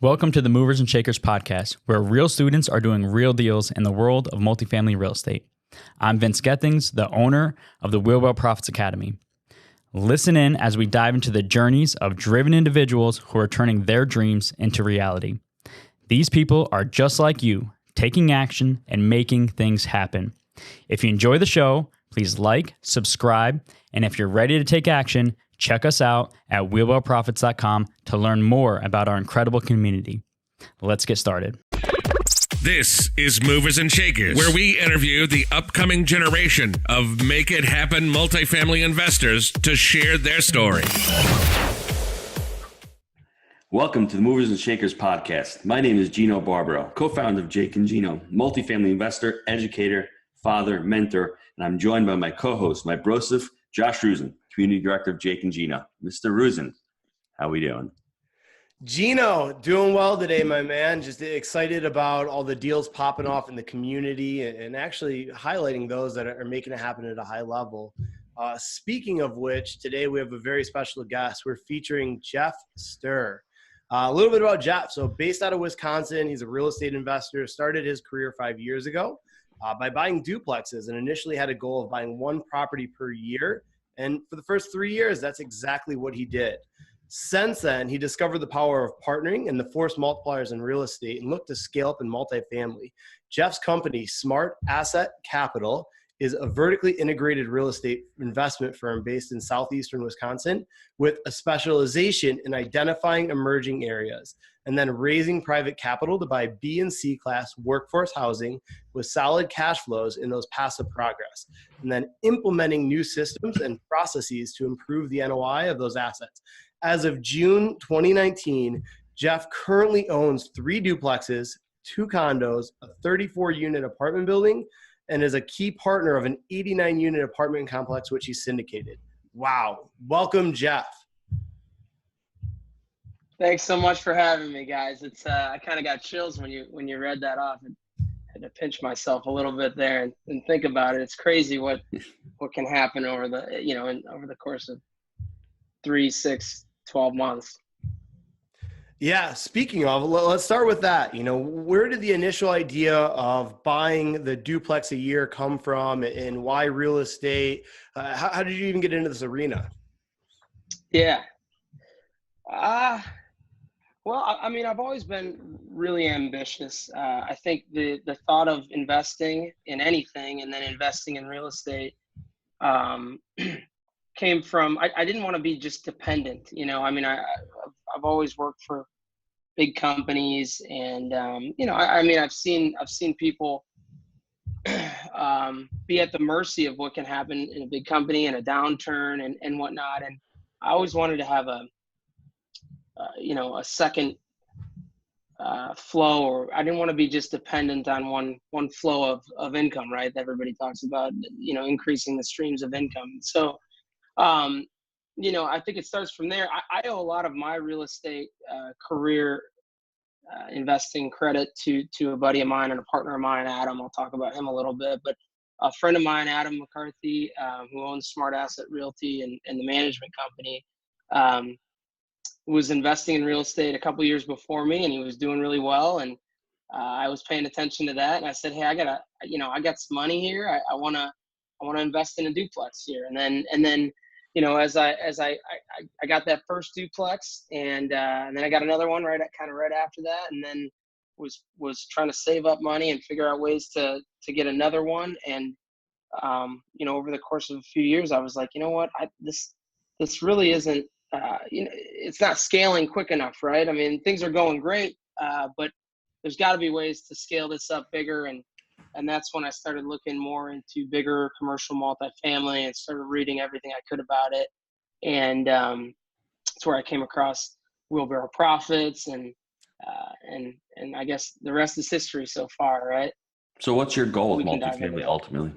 Welcome to the Movers and Shakers podcast, where real students are doing real deals in the world of multifamily real estate. I'm Vince Gethings, the owner of the Wheelwell Profits Academy. Listen in as we dive into the journeys of driven individuals who are turning their dreams into reality. These people are just like you, taking action and making things happen. If you enjoy the show, please like, subscribe, and if you're ready to take action, check us out at wheelwellprofits.com to learn more about our incredible community. Let's get started. This is Movers and Shakers, where we interview the upcoming generation of make it happen multifamily investors to share their story. Welcome to the Movers and Shakers podcast. My name is Gino Barbaro, co-founder of Jake and Gino, multifamily investor, educator, father, mentor, and I'm joined by my co-host, my brosif, Josh Rusin, Community Director of Jake and Gino. Mr. Rusin, how we doing? Gino, doing well today, my man. Just excited about all the deals popping off in the community and actually highlighting those that are making it happen at a high level. Speaking of which, today we have a very special guest. We're featuring Geoff Stuhr. A little bit about Geoff. So based out of Wisconsin, he's a real estate investor, started his career 5 years ago by buying duplexes and initially had a goal of buying one property per year. And for the first 3 years, that's exactly what he did. Since then, he discovered the power of partnering and the force multipliers in real estate and looked to scale up in multifamily. Geoff's company, Smart Asset Capital, is a vertically integrated real estate investment firm based in southeastern Wisconsin with a specialization in identifying emerging areas and then raising private capital to buy B and C class workforce housing with solid cash flows in those passive progress, and then implementing new systems and processes to improve the NOI of those assets. As of June 2019, Geoff currently owns 3 duplexes, 2 condos, a 34-unit apartment building, and is a key partner of an 89-unit apartment complex, which he syndicated. Wow. Welcome, Geoff. Thanks so much for having me, guys. It's I kind of got chills when you read that off. I had to pinch myself a little bit there and think about it. It's crazy what can happen over the course of 3, 6, 12 months. Yeah, speaking of, let's start with that. Where did the initial idea of buying the duplex a year come from, and why real estate? How did you even get into this arena? Yeah. Well, I mean, I've always been really ambitious. I think the thought of investing in anything and then investing in real estate came from, I didn't want to be just dependent. I've always worked for big companies and, I've seen people be at the mercy of what can happen in a big company and a downturn and whatnot. And I always wanted to have a second flow, or I didn't want to be just dependent on one flow of income, right? That everybody talks about, increasing the streams of income. So, I think it starts from there. I owe a lot of my real estate career investing credit to a buddy of mine and a partner of mine, Adam. I'll talk about him a little bit, but a friend of mine, Adam McCarthy, who owns Smart Asset Realty and the management company, was investing in real estate a couple years before me, and he was doing really well. And I was paying attention to that, and I said, "Hey, I got some money here. I want to invest in a duplex here." And then as I got that first duplex, and then I got another one right after that, and then was trying to save up money and figure out ways to get another one. And over the course of a few years, I was like, you know what, this really isn't. It's not scaling quick enough, right? I mean, things are going great, but there's got to be ways to scale this up bigger. And that's when I started looking more into bigger commercial multifamily and started reading everything I could about it. And that's where I came across Wheelbarrow Profits, and I guess the rest is history so far, right? So what's your goal with multifamily ultimately?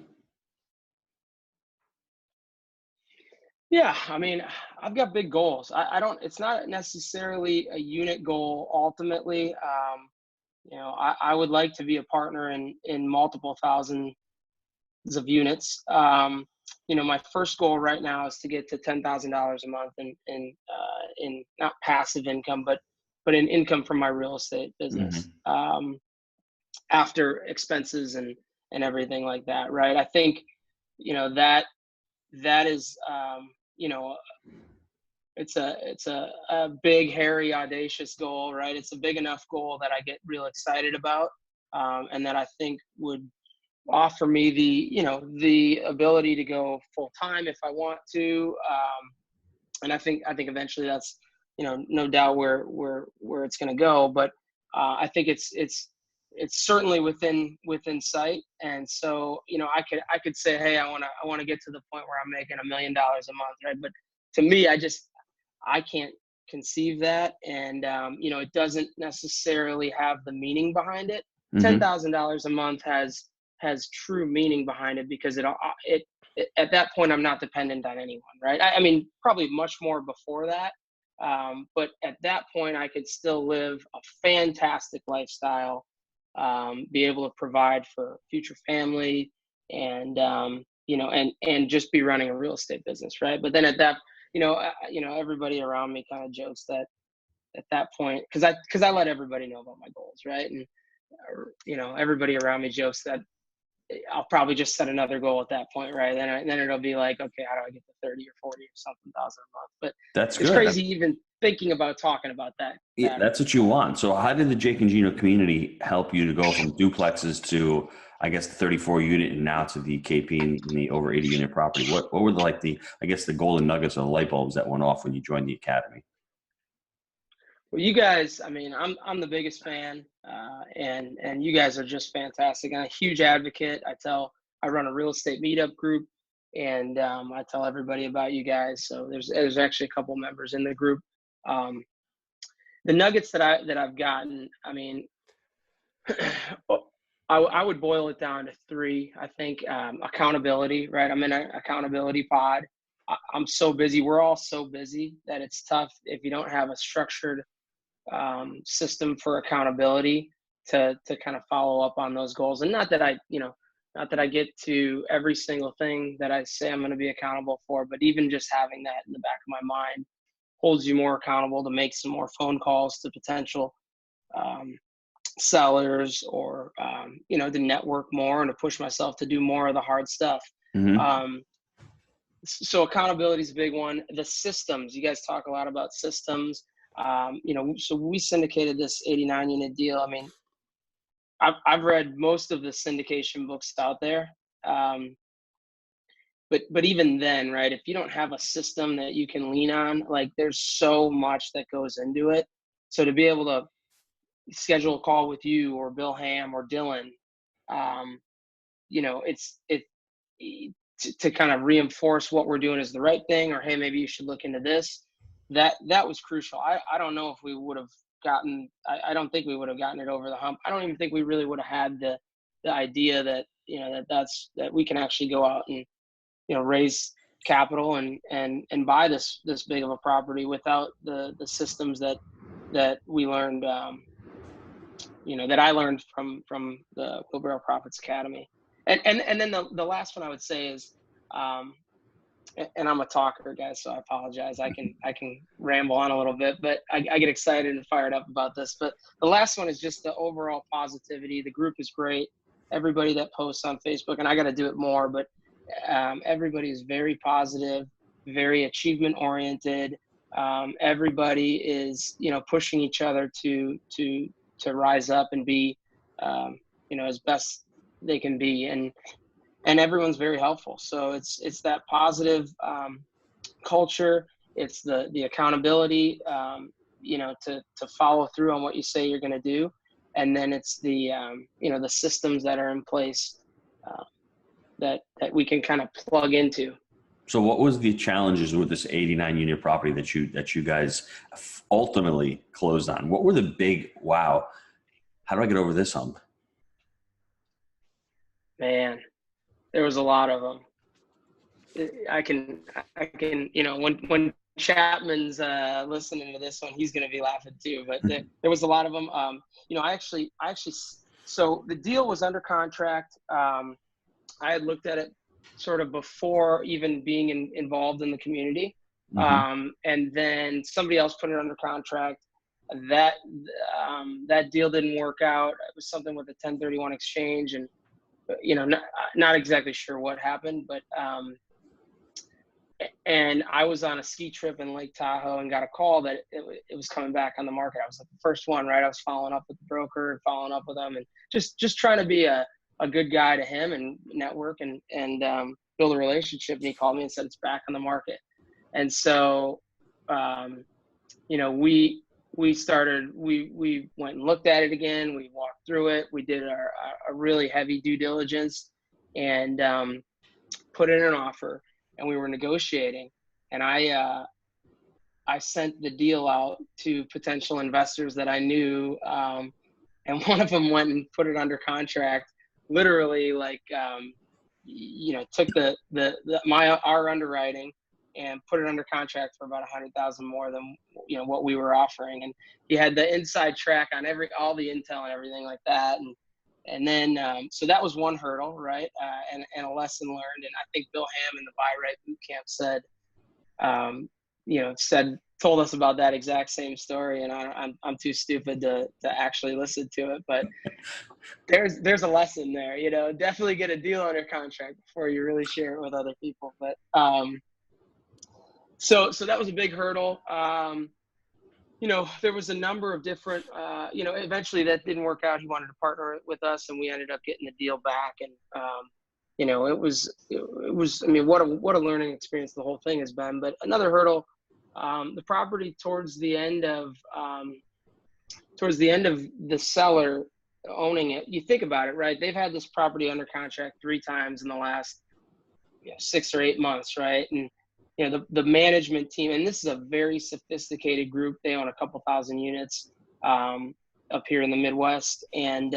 Yeah, I mean, I've got big goals. It's not necessarily a unit goal ultimately. I would like to be a partner in multiple thousands of units. My first goal right now is to get to $10,000 a month in not passive income, but but in income from my real estate business, after expenses and everything like that. Right. I think, that is, it's a big, hairy, audacious goal, right? It's a big enough goal that I get real excited about, and that I think would offer me the ability to go full time if I want to. And I think eventually that's, no doubt where it's going to go. But I think it's certainly within sight. And so, I could say, hey, I want to get to the point where I'm making $1 million a month, right? But to me, I can't conceive that. And, it doesn't necessarily have the meaning behind it. $10,000 a month has true meaning behind it, because it at that point, I'm not dependent on anyone, right? I mean, probably much more before that. But at that point, I could still live a fantastic lifestyle, be able to provide for future family, and, and just be running a real estate business, right? But then at that, everybody around me kind of jokes that at that point, because I let everybody know about my goals, right? And, everybody around me jokes that I'll probably just set another goal at that point, right? Then it'll be like, okay, how do I get to 30 or 40 or something thousand a month? But That's it's good. crazy even thinking about talking about that. Yeah, that's what you want. So how did the Jake and Gino community help you to go from duplexes to, I guess, the 34 unit and now to the KP and the over 80 unit property? What were the golden nuggets or the light bulbs that went off when you joined the academy? Well, you guys, I mean, I'm the biggest fan, and you guys are just fantastic. I'm a huge advocate. I run a real estate meetup group, and I tell everybody about you guys. So there's actually a couple members in the group. The nuggets that I've gotten, I mean, I would boil it down to 3. I think accountability, right? I'm in an accountability pod. I'm so busy. We're all so busy that it's tough if you don't have a structured system for accountability to kind of follow up on those goals. And not that I get to every single thing that I say I'm going to be accountable for, but even just having that in the back of my mind holds you more accountable to make some more phone calls to potential sellers, or to network more and to push myself to do more of the hard stuff. So accountability is a big one. The systems, you guys talk a lot about systems. So we syndicated this 89 unit deal. I mean, I've read most of the syndication books out there. But even then, right, if you don't have a system that you can lean on, like, there's so much that goes into it. So to be able to schedule a call with you or Bill Ham or Dylan, to kind of reinforce what we're doing is the right thing, or, hey, maybe you should look into this. That was crucial. I don't know if we would have gotten, I don't think we would have gotten it over the hump. I don't even think we really would have had the idea that, that we can actually go out and, raise capital and buy this big of a property without the systems that we learned, that I learned from the Wheelbarrow Profits Academy. And then the last one I would say is, and I'm a talker, guys, so I apologize. I can ramble on a little bit, but I get excited and fired up about this. But the last one is just the overall positivity. The group is great. Everybody that posts on Facebook, and I got to do it more, but everybody is very positive, very achievement oriented. Everybody is, pushing each other to rise up and be, as best they can be. And everyone's very helpful. So it's that positive culture. It's the accountability, to follow through on what you say you're going to do. And then it's the systems that are in place that we can kind of plug into. So what was the challenges with this 89 unit property that you guys ultimately closed on? What were the big, wow, how do I get over this hump? Man, there was a lot of them. I can, when Chapman's listening to this one, he's going to be laughing too, but there was a lot of them. I actually, so the deal was under contract. I had looked at it sort of before even being involved in the community. And then somebody else put it under contract. that that deal didn't work out. It was something with a 1031 exchange, and not exactly sure what happened, but and I was on a ski trip in Lake Tahoe and got a call that it was coming back on the market. I was like the first one, right? I was following up with the broker and following up with him, and just trying to be a good guy to him and network and build a relationship. And he called me and said it's back on the market. And so, we went and looked at it again. We walked through it. We did a really heavy due diligence and put in an offer, and we were negotiating. And I sent the deal out to potential investors that I knew. And one of them went and put it under contract, literally took our underwriting and put it under contract for about 100,000 more than what we were offering. And he had the inside track on all the intel and everything like that. And then so that was one hurdle, right? And a lesson learned. And I think Bill Hamm in the Buy Right Boot Camp told us about that exact same story. And I'm too stupid to actually listen to it, but there's a lesson there. Definitely get a deal under contract before you really share it with other people. But so that was a big hurdle. There was a number of different, eventually that didn't work out. He wanted to partner with us, and we ended up getting the deal back. And, it was, I mean, what a learning experience the whole thing has been. But another hurdle, the property towards the end of the seller owning it, you think about it, right? They've had this property under contract 3 times in the last 6 or 8 months, right? And the management team, and this is a very sophisticated group. They own a couple thousand units up here in the Midwest, and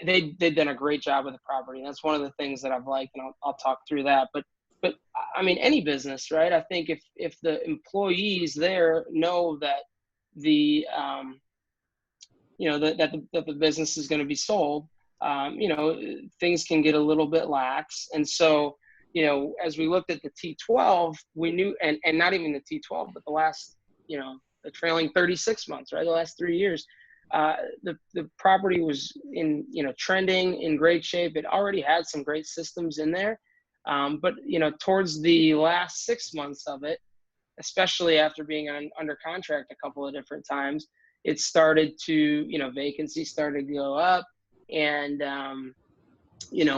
they've done a great job with the property. And that's one of the things that I've liked, and I'll talk through that. But I mean, any business, right? I think if the employees there know that the that the business is going to be sold, things can get a little bit lax. And so, as we looked at the T12, we knew, and not even the T12, but the last, the trailing 36 months, right? The last 3 years, the property was trending in great shape. It already had some great systems in there. But towards the last 6 months of it, especially after being under contract a couple of different times, it started to, vacancy started to go up, and,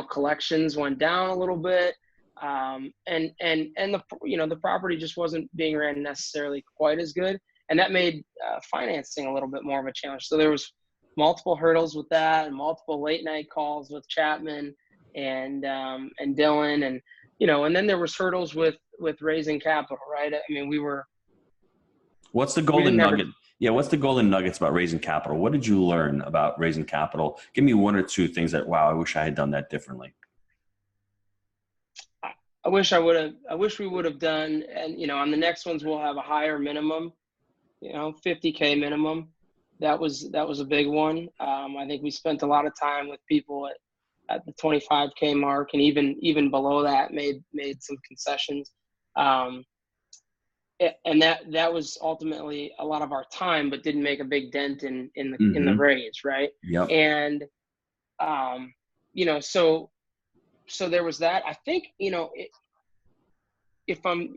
collections went down a little bit. And the property just wasn't being ran necessarily quite as good. And that made financing a little bit more of a challenge. So there was multiple hurdles with that, and multiple late night calls with Chapman and Dylan, and and then there was hurdles with raising capital, right? I mean, What's the golden nugget? Yeah, what's the golden nuggets about raising capital? What did you learn about raising capital? Give me 1 or 2 things that, wow, I wish I had done that differently. I wish we would have done, and on the next ones we'll have a higher minimum, $50K minimum. That was a big one. I think we spent a lot of time with people at the 25K mark, and even below that made some concessions. And that was ultimately a lot of our time, but didn't make a big dent in the raise, right? Yep. And so there was that. I think if I'm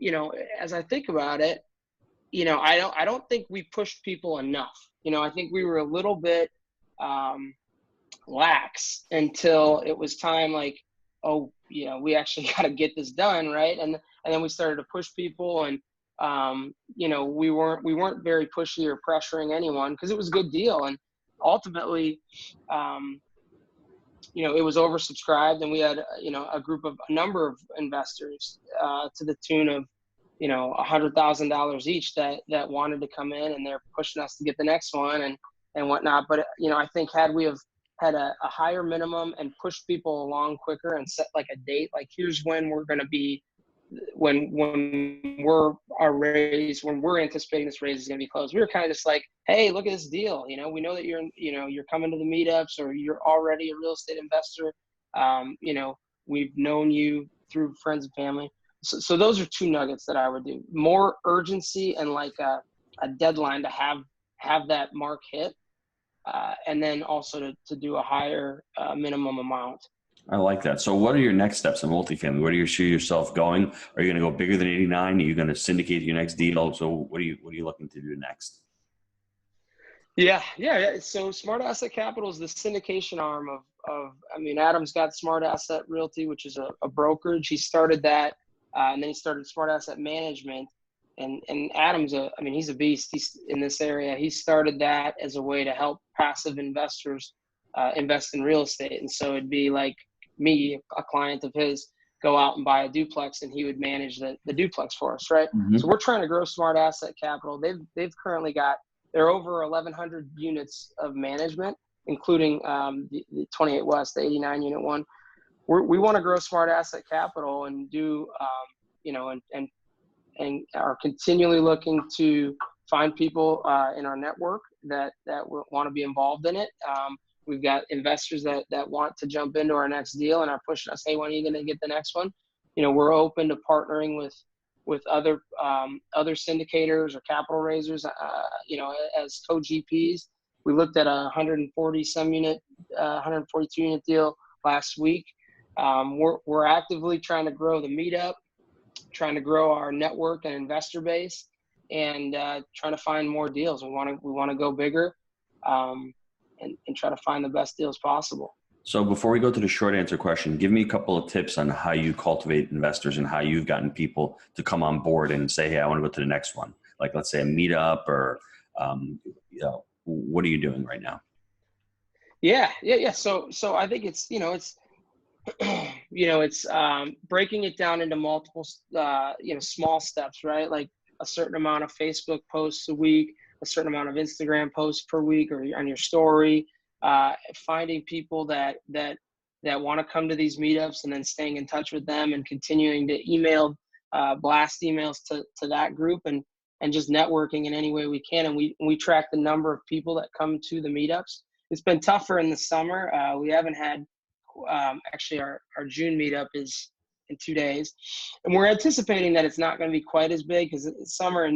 as I think about it, I don't think we pushed people enough. I think we were a little bit lax until it was time, like, we actually got to get this done, right? And then we started to push people, and we weren't very pushy or pressuring anyone because it was a good deal. And ultimately, it was oversubscribed, and we had, a number of investors to the tune of, $100,000 each that wanted to come in, and they're pushing us to get the next one and whatnot. But, I think had we have had a higher minimum and pushed people along quicker and set like a date, like here's when we're going to be, when we're anticipating this raise is going to be closed. We were kind of just like, hey, look at this deal. We know that you're coming to the meetups, or you're already a real estate investor. We've known you through friends and family. So those are 2 nuggets that I would do: more urgency and like a deadline to have that mark hit, and then also to do a higher minimum amount. I like that. So what are your next steps in multifamily? Where do you see yourself going? Are you going to go bigger than 89? Are you going to syndicate your next deal? So what are you looking to do next? Yeah. So Smart Asset Capital is the syndication arm Adam's got Smart Asset Realty, which is a brokerage. He started that, and then he started Smart Asset Management. And Adam's he's a beast. He's in this area. He started that as a way to help passive investors invest in real estate. And so it'd be like me, a client of his, go out and buy a duplex, and he would manage the duplex for us, right? Mm-hmm. So we're trying to grow Smart Asset Capital. They've currently got, they're over 1,100 units of management, including the 28 West, the 89 unit one. We want to grow Smart Asset Capital and do, and are continually looking to find people in our network that want to be involved in it. We've got investors that want to jump into our next deal and are pushing us, hey, when are you going to get the next one? We're open to partnering with other syndicators or capital raisers, as co-GPs. We looked at a 142 unit deal last week. We're actively trying to grow the meetup, trying to grow our network and investor base, and trying to find more deals. We want to go bigger, and try to find the best deals possible. So before we go to the short answer question, give me a couple of tips on how you cultivate investors and how you've gotten people to come on board and say, hey, I want to go to the next one. Like, let's say a meetup, or, what are you doing right now? Yeah. So I think it's breaking it down into multiple, small steps, right? Like a certain amount of Facebook posts a week, a certain amount of Instagram posts per week, or on your story, finding people that want to come to these meetups, and then staying in touch with them and continuing to blast emails to that group, and just networking in any way we can. And we track the number of people that come to the meetups. It's been tougher in the summer. We haven't had, actually our June meetup is in 2 days, and we're anticipating that it's not going to be quite as big, because it's summer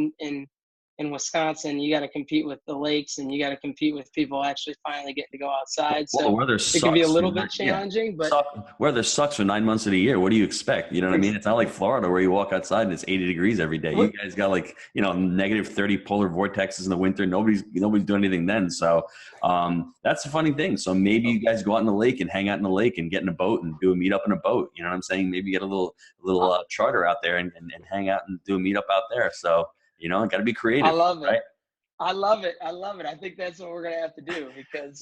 in Wisconsin. You got to compete with the lakes, and you got to compete with people actually finally getting to go outside. So weather it can be a little bit challenging, but weather sucks for 9 months of the year. What do you expect? You know what I mean? It's not like Florida where you walk outside and it's 80 degrees every day. You guys got negative 30 polar vortexes in the winter. Nobody's doing anything then. So that's the funny thing. So maybe you guys go out in the lake and hang out in the lake and get in a boat and do a meetup in a boat. You know what I'm saying? Maybe get a little charter out there and hang out and do a meetup out there. So, got to be creative. I love it. Right? I love it. I think that's what we're going to have to do, because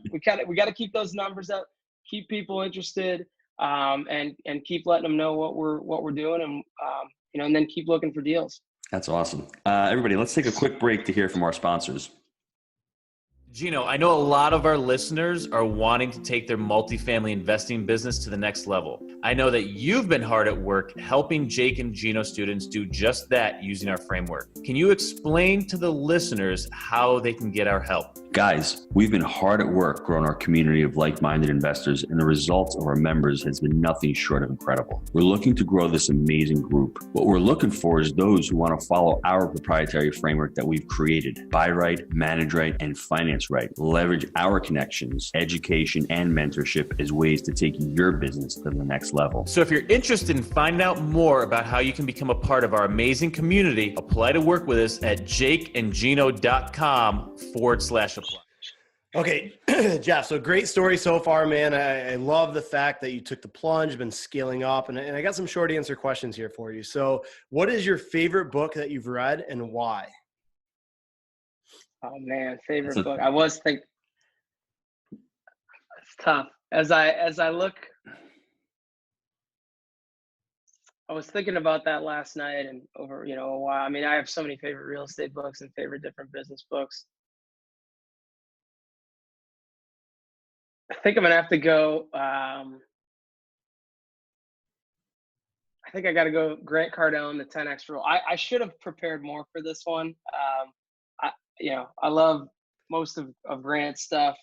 we got to keep those numbers up, keep people interested, and keep letting them know what we're doing, and then keep looking for deals. That's awesome. Everybody, let's take a quick break to hear from our sponsors. Gino, I know a lot of our listeners are wanting to take their multifamily investing business to the next level. I know that you've been hard at work helping Jake and Gino students do just that using our framework. Can you explain to the listeners how they can get our help? Guys, we've been hard at work growing our community of like-minded investors, and the results of our members has been nothing short of incredible. We're looking to grow this amazing group. What we're looking for is those who want to follow our proprietary framework that we've created: buy right, manage right, and finance right. Leverage our connections, education, and mentorship as ways to take your business to the next level. So if you're interested in finding out more about how you can become a part of our amazing community, apply to work with us at jakeandgino.com/apply. Okay, Geoff, so great story so far, man. I love the fact that you took the plunge, been scaling up, and I got some short answer questions here for you. So what is your favorite book that you've read, and why? Oh man, favorite book. I was thinking, it's tough. As I look, I was thinking about that last night and over, a while. I mean, I have so many favorite real estate books and favorite different business books. I think I'm gonna have to go. I think I got to go Grant Cardone, the 10X Rule. I should have prepared more for this one. I love most of Grant's stuff.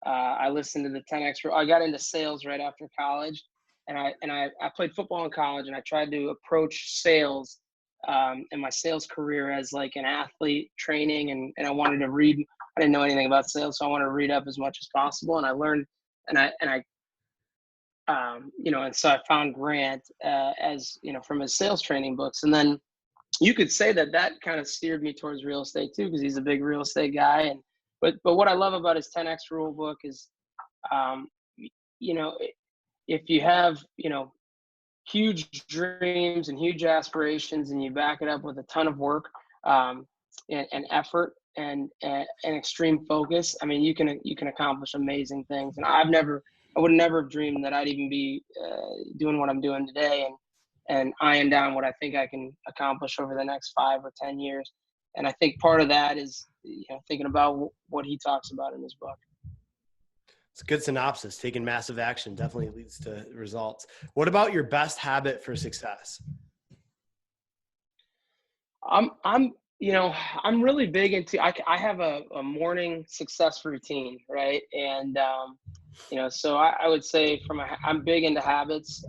I listened to the 10X Rule. I got into sales right after college, and I played football in college, and I tried to approach sales in my sales career as like an athlete training, and I wanted to read. I didn't know anything about sales, so I wanted to read up as much as possible. And I learned, and I and so I found Grant as from his sales training books, and then you could say that kind of steered me towards real estate too, because he's a big real estate guy. And but what I love about his 10X rule book is, if you have huge dreams and huge aspirations, and you back it up with a ton of work and effort and extreme focus, I mean, you can accomplish amazing things. And I would never have dreamed that I'd even be doing what I'm doing today, and eyeing down what I think I can accomplish over the next 5 or 10 years. And I think part of that is thinking about what he talks about in his book. It's a good synopsis. Taking massive action definitely leads to results. What about your best habit for success? I'm really big into, I have a morning success routine, right? And, so I would say I'm big into habits.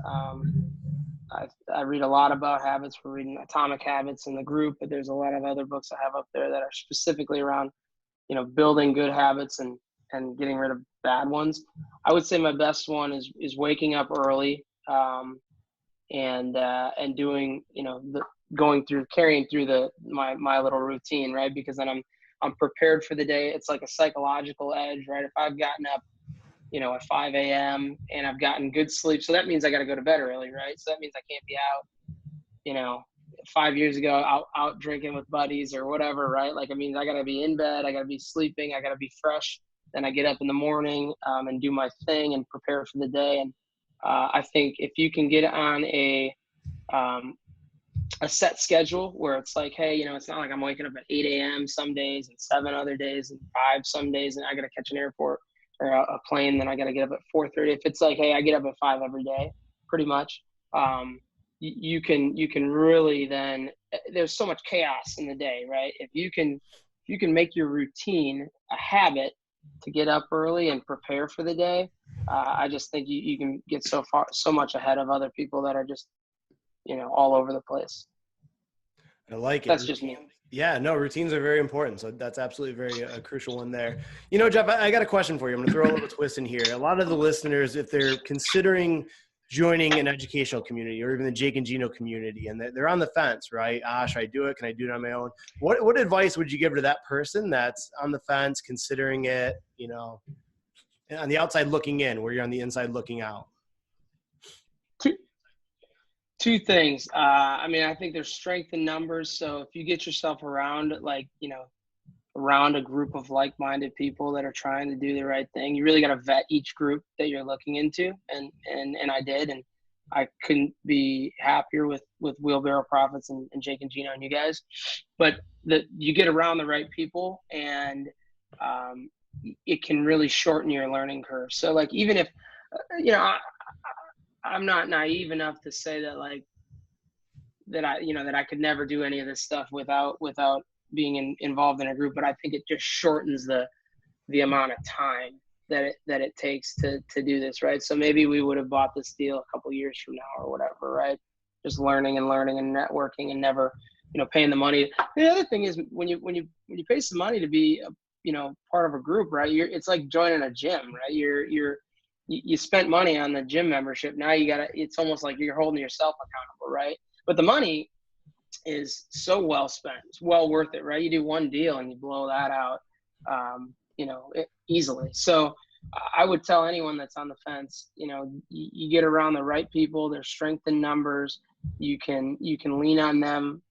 I read a lot about habits. We're reading Atomic Habits in the group, but there's a lot of other books I have up there that are specifically around, building good habits and getting rid of bad ones. I would say my best one is waking up early, and doing, carrying through my little routine, right? Because then I'm prepared for the day. It's like a psychological edge, right? If I've gotten up, at 5 a.m. and I've gotten good sleep, so that means I got to go to bed early, right? So that means I can't be out, 5 years ago out drinking with buddies or whatever, right? Like, it means I got to be in bed, I got to be sleeping, I got to be fresh. Then I get up in the morning and do my thing and prepare for the day. And I think if you can get on a set schedule where it's like, hey, it's not like I'm waking up at 8 a.m. some days and 7 other days and 5 some days, and I got to catch an airport or a plane, then I got to get up at 4:30. If it's like, hey, I get up at 5 every day, pretty much, you can really then, there's so much chaos in the day, right? If you can make your routine a habit to get up early and prepare for the day, I just think you can get so much ahead of other people that are just, all over the place. I like it. That's just me. Yeah, no, routines are very important. So that's absolutely a crucial one there. Geoff, I got a question for you. I'm going to throw a little twist in here. A lot of the listeners, if they're considering joining an educational community or even the Jake and Gino community, and they're on the fence, right? Should I do it? Can I do it on my own? What advice would you give to that person that's on the fence, considering it, on the outside looking in, where you're on the inside looking out? Two things. I think there's strength in numbers. So if you get yourself around, around a group of like-minded people that are trying to do the right thing, you really got to vet each group that you're looking into. And I did, and I couldn't be happier with Wheelbarrow Profits and Jake and Gino and you guys. But you get around the right people, and it can really shorten your learning curve. So like, even if, I'm not naive enough to say that that I could never do any of this stuff without being involved in a group, but I think it just shortens the amount of time that it takes to do this, right? So maybe we would have bought this deal a couple years from now or whatever, right? Just learning and networking and never, paying the money. The other thing is when you pay some money to be part of a group, right? It's like joining a gym, right? You spent money on the gym membership. Now it's almost like you're holding yourself accountable, right? But the money is so well spent. It's well worth it, right? You do one deal and you blow that out, easily. So I would tell anyone that's on the fence, you get around the right people. There's strength in numbers. You can lean on them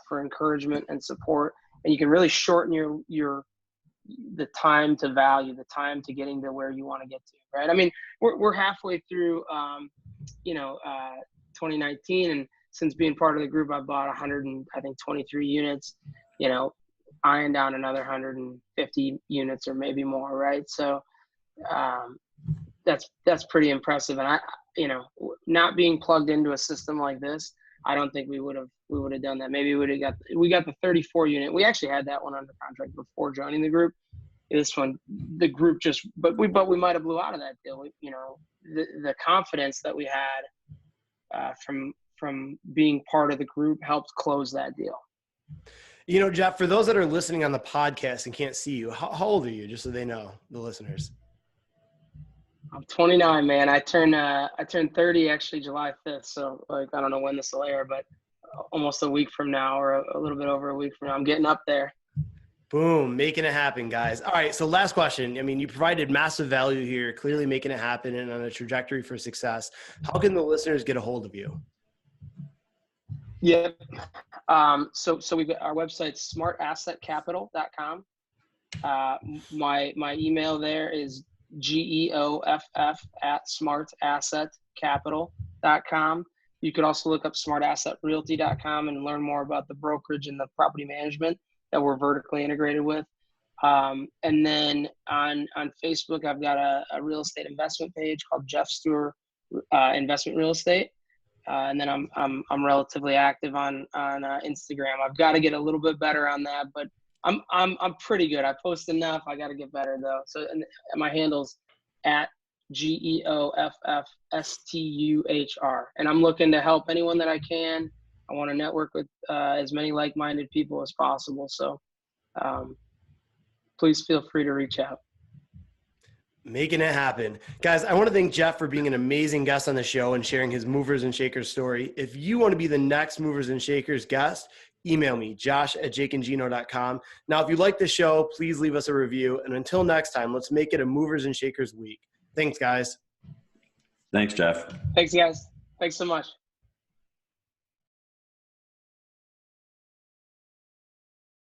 for encouragement and support, and you can really shorten the time to value, the time to getting to where you want to get to, right? I mean, we're halfway through, 2019, and since being part of the group, I bought 23 units, eyeing down another 150 units or maybe more, right? So that's pretty impressive. And not being plugged into a system like this, I don't think we would have done that. Maybe we got the 34 unit. We actually had that one under contract before joining the group. This one, the group but we might have blew out of that deal. The confidence that we had from from being part of the group helped close that deal. You know, Geoff, for those that are listening on the podcast and can't see you, how old are you, just so they know, the listeners? I'm 29, man. I turned 30 actually July 5th. So like, I don't know when this will air, but almost a week from now, or a little bit over a week from now. I'm getting up there. Boom, making it happen, guys. All right, so last question. I mean, you provided massive value here, clearly making it happen and on a trajectory for success. How can the listeners get a hold of you? Yeah. So we've got our website, smartassetcapital.com. My email there is geoff@smartassetcapital.com. You could also look up smartassetrealty.com and learn more about the brokerage and the property management that we're vertically integrated with. And then on Facebook, I've got a real estate investment page called Geoff Stuhr Investment Real Estate. And then I'm relatively active on Instagram. I've got to get a little bit better on that, but I'm pretty good. I post enough. I got to get better though. So and my handle's at GeoffStuhr, and I'm looking to help anyone that I can. I want to network with as many like-minded people as possible. So please feel free to reach out. Making it happen. Guys, I want to thank Geoff for being an amazing guest on the show and sharing his Movers and Shakers story. If you want to be the next Movers and Shakers guest, email me, josh@jakeandgino.com. Now, if you like the show, please leave us a review. And until next time, let's make it a Movers and Shakers week. Thanks, guys. Thanks, Geoff. Thanks, guys. Thanks so much.